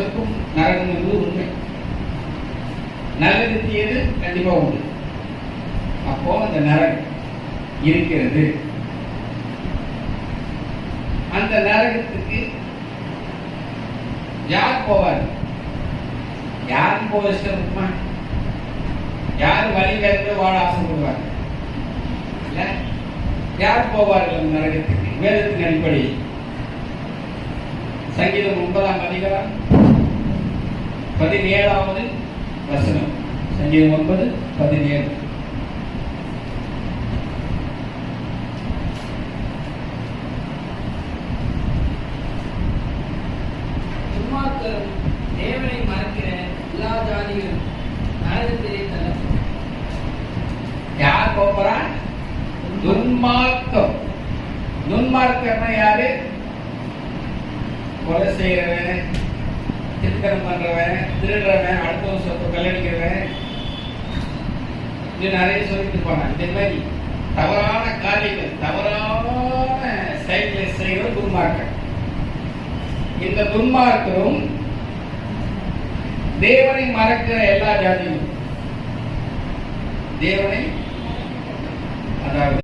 சொர்க்கம் நரகம் என்பது உண்மை. நல்லது தீயது கண்டிப்பா உண்டு. அப்போ அந்த நரகம் இருக்கிறது. அந்த நரகத்துக்கு யார் போவார்? யாரும் போக இஷ்டம் இருக்குமா? யார் வழி வேறு வாழ ஆசைப்படுவார்? இல்ல, யார் போவார்கள் அந்த நரகத்துக்கு? வேதத்தின் அடிப்படையில் சங்கீதம் 9ஆம் அதிகாரம் 17வது வசனம். சங்கீதம் 9:17. தேவனை மறக்கிற எல்லா ஜாதிகளும் நரகத்திலே தள்ளப்படும். யார் போறா? துன்மார்க்கம். துன்மார்க்கம்னா யாரு? கொலை செய்யறவன், திருத்தரம் பண்றவன், திருடுறவன், அடுத்த சொத்தை கல்லடிக்கிறவன், இது நிறைய சொல்லிட்டு போனான். இந்த மாதிரி தவறான காரியங்கள், தவறான செயல்களை செய்கிற துன்மார்க்கம். இந்த துன்மார்க்கரும் தேவனை மறக்கிற எல்லா ஜாதியும், தேவனை அதாவது